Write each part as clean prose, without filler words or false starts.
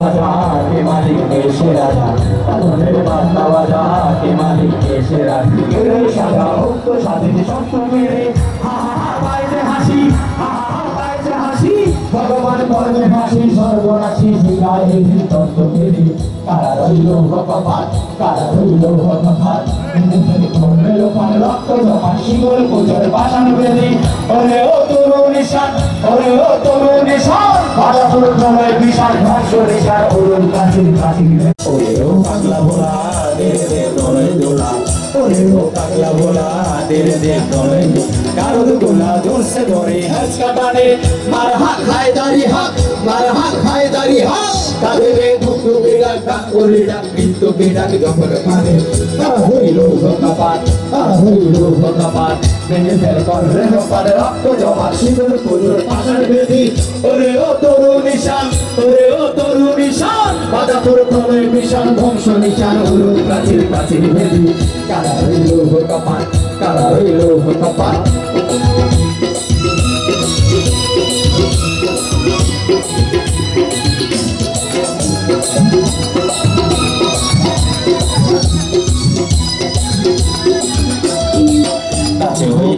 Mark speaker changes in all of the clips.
Speaker 1: के मालिक कैसे राजा मेरे बाबा के मालिक कैसे राजा सादा तो सादे सब तो मेरे हा हा বাইরে হাসি হা হা বাইরে হাসি ভগবান বলে হাসি সর্বনাশী গায়ে তত্ত্ব মেরে কারা রইল ভগবান কারা রইল ভগবান মেলো পান রক্ত জমা শিকল কোজর পাশান বেদি ওরে ও তরু নিশান ওরে ও তরু নিশান বাধা তোর প্রলয় বিশাল ধ্বংস নিশান ওরুন কাছির কাছির ওরে ও পাগলা ভোলা দে দে দোলে দোলা ওরে ও পাগলা ভোলা দে দে দোলে কারো দোলা জোর সে ধরে হাত কাটানে মার হাত খায় দাড়ি হাত মার হাত খায় দাড়ি হাত কাঁধে রে দুটো বেড়া ডাক ওরে ডাক কিন্তু বেড়াক যখন মানে হইল ভগবান হইল ভগবান মেনে ফেল কর রে পারে রক্ত জমা শিকল কোজর পাশান বেদি ওরে ও তরু নিশান ওরে ও তরু নিশান বাধা তোর প্রলয় বিশাল ধ্বংস নিশান হলো প্রাচীর প্রাচীর বেদি কারা হইল ভগবান কারা হইল ভগবান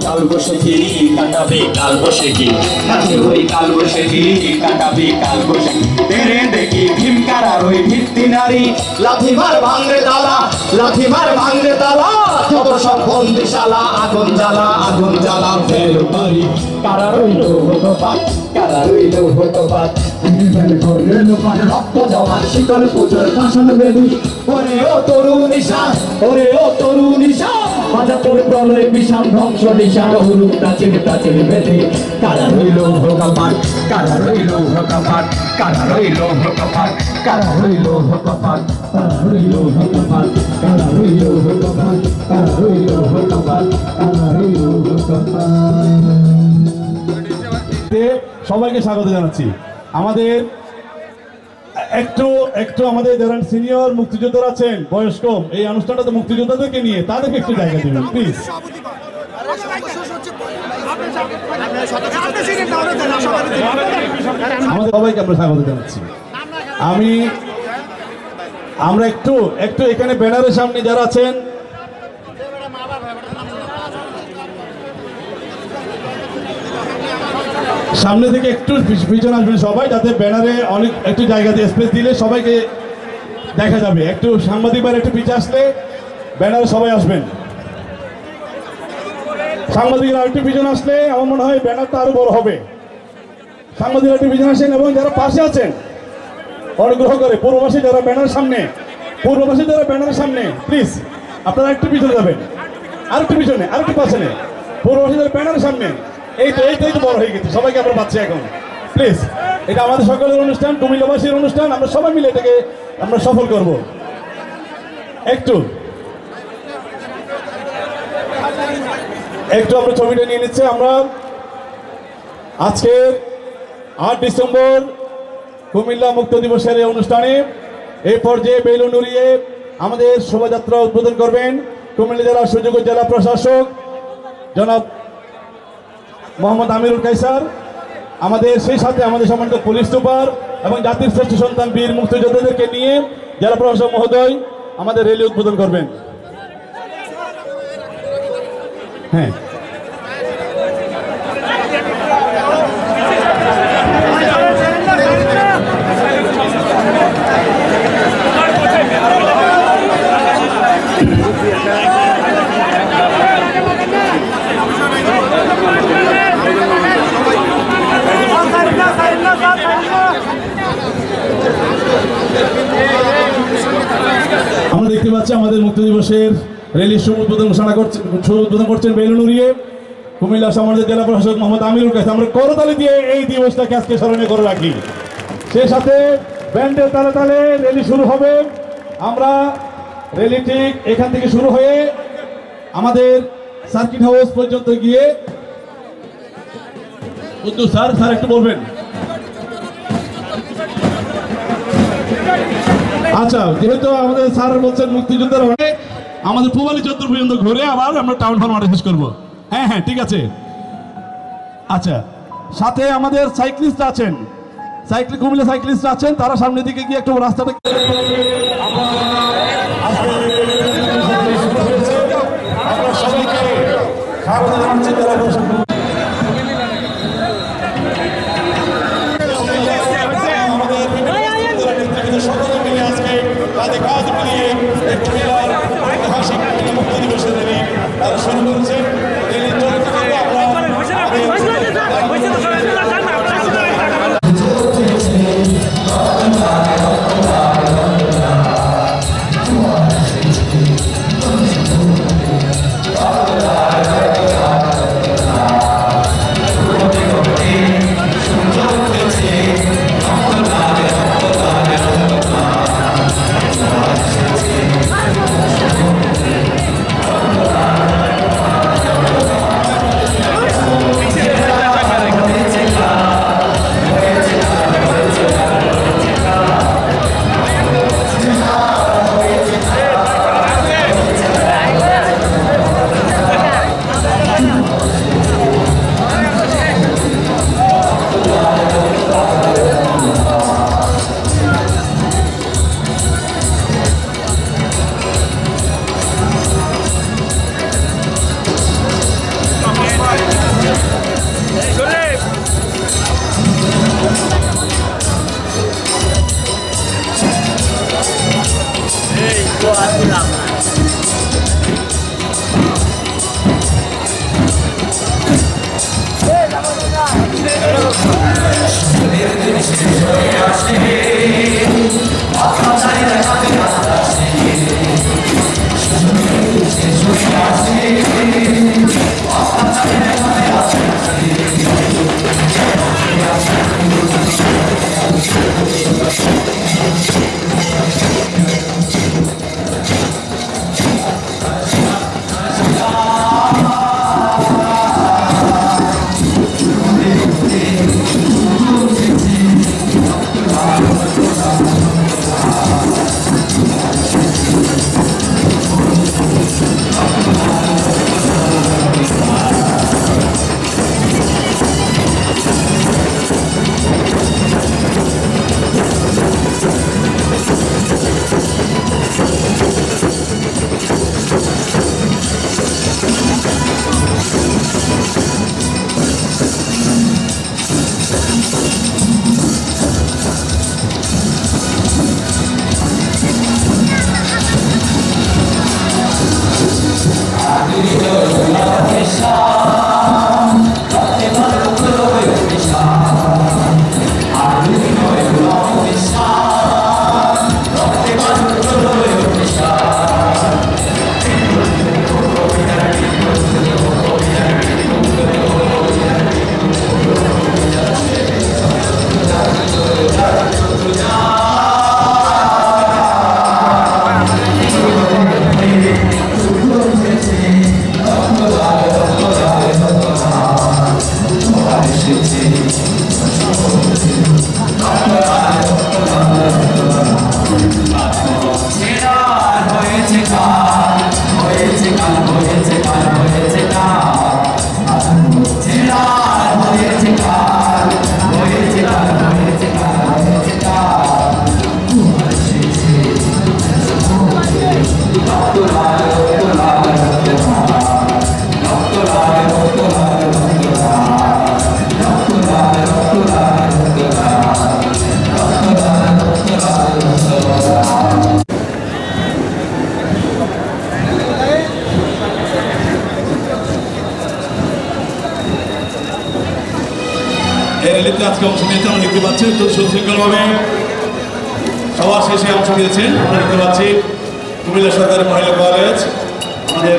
Speaker 1: কাল বসেছি কাটাবে কাল বসেছি কাছে হই কাল বসেছি কাটাবে কাল বসেছি তেরে দেখি ভীমকারার ওই ভিত্তি নারী লাথি মার ভাঙরে তালা লাথি মার ভাঙরে তালা যত সব বন্দিশালা আগুন জ্বালা ফেল পারি কারা রইল ভগবান কারা রইল ভগবান রক্ত জমা শিকল পুজোর পাশান বেদি ওরে ও তরু নিশান ওরে ও তরু নিশান বাধা তোর প্রলয় বিশাল ধ্বংস নিশান হলু প্রাচীর প্রাচীর বেদি কারা রইল ভগবান কারা রইল ভগবান কারা রইল ভগবান কারা রইল ভগবান কারা রইল ভগবান কারা রইল ভগবান কারা রইল ভগবান কারা রইল ভগবান।
Speaker 2: সবাইকে স্বাগত জানাচ্ছি। আমাদের একটু আমাদের যারা সিনিয়র মুক্তিযোদ্ধা আছেন বয়স্ক এই অনুষ্ঠানটা তো মুক্তিযোদ্ধাদেরকে নিয়ে তাদেরকে একটু জায়গা দেবেন প্লিজ। আমাদের সবাইকে আমরা স্বাগত জানাচ্ছি। আমরা একটু এখানে ব্যানারের সামনে যারা আছেন সামনে থেকে একটু পিছনে আসবেন সবাই, যাতে ব্যানারে অনেক একটু জায়গা দিয়ে স্পেস দিলে সবাইকে দেখা যাবে। একটু সাংবাদিকরা একটু পিছিয়ে আসলে ব্যানারে সবাই আসবেন। সাংবাদিকরা একটু পিছনে আসলে আমার মনে হয় ব্যানারটা আরো বড় হবে। সাংবাদিকরা একটু পিছনে আসেন এবং যারা পাশে আছেন অনুগ্রহ করে পূর্বপাশে যারা ব্যানারের সামনে প্লিজ আপনারা একটু পিছনে যাবেন, আরেকটু পিছনে আরেকটু পাশে পূর্বপাশে যারা ব্যানারের সামনে এই তো বড় হয়ে গেছে, সবাইকে আমরা পাচ্ছি এখন প্লিজ। এটা আমাদের সকলের অনুষ্ঠান, কুমিল্লাবাসীর অনুষ্ঠান, আমরা সবাই মিলে এটাকে আমরা সফল করব। একটু আমরা ছবিটা নিয়ে নিচ্ছে। আমরা আজকে 8 ডিসেম্বর কুমিল্লা মুক্ত দিবসের এই অনুষ্ঠানে এই পর্যায়ে বেলুন উড়িয়ে আমাদের শোভাযাত্রা উদ্বোধন করবেন কুমিল্লা জেলার সুযোগ্য জেলা প্রশাসক জনাব মোহাম্মদ আমিরুল কায়সার। আমাদের সেই সাথে আমাদের সম্মানিত পুলিশ সুপার এবং জাতির শ্রেষ্ঠ সন্তান বীর মুক্তিযোদ্ধাদেরকে নিয়ে জেলা প্রশাসক মহোদয় আমাদের র্যালি উদ্বোধন করবেন। হ্যাঁ, আমরা দেখতে পাচ্ছি আমাদের মুক্তি দিবসের র্যালির শুভ উদ্বোধন করছেন বেলুন উড়িয়ে কুমিল্লা সমাজের জেলা প্রশাসক মোহাম্মদ আমিরুল কায়সার। আমরা করতালি দিয়ে এই দিবসটাকে আজকে স্মরণীয় করে রাখি। সেই সাথে ব্যান্ডের তালে তালে র্যালি শুরু হবে। আমরা র্যালি ঠিক এখান থেকে শুরু হয়ে আমাদের সার্কিট হাউস পর্যন্ত গিয়ে স্যার একটু বলবেন। আচ্ছা, যেহেতু আমাদের স্যার বলছেন মুক্তিযোদ্ধার হয়ে আমাদের পূবালী চত্বর পর্যন্ত ঘুরে আবার আমরা টাউন হল মাঠে শেষ করবো। হ্যাঁ ঠিক আছে। আচ্ছা, সাথে আমাদের সাইক্লিস্ট আছেন, কুমিল্লা সাইক্লিস্ট আছেন, তারা সামনের দিকে গিয়ে একটু রাস্তাটা আমরা সবাইকে স্বাগত জানাচ্ছি। সকলে মিলে আজকে কাঁধে কাঁধ মিলিয়ে কুমিল্লার ঐতিহাসিক মুক্তি দিবসের র্যালি তারা শুরু করেছেন। র্যালি চলতে থাকবে।
Speaker 3: র্যালিতে আজকে অংশ নিয়েছে আমরা দেখতে পাচ্ছি তো সুশৃঙ্খলভাবে সবার শেষে অংশ নিয়েছেন আমরা দেখতে পাচ্ছি কুমিল্লা সরকারি মহিলা কলেজ আমাদের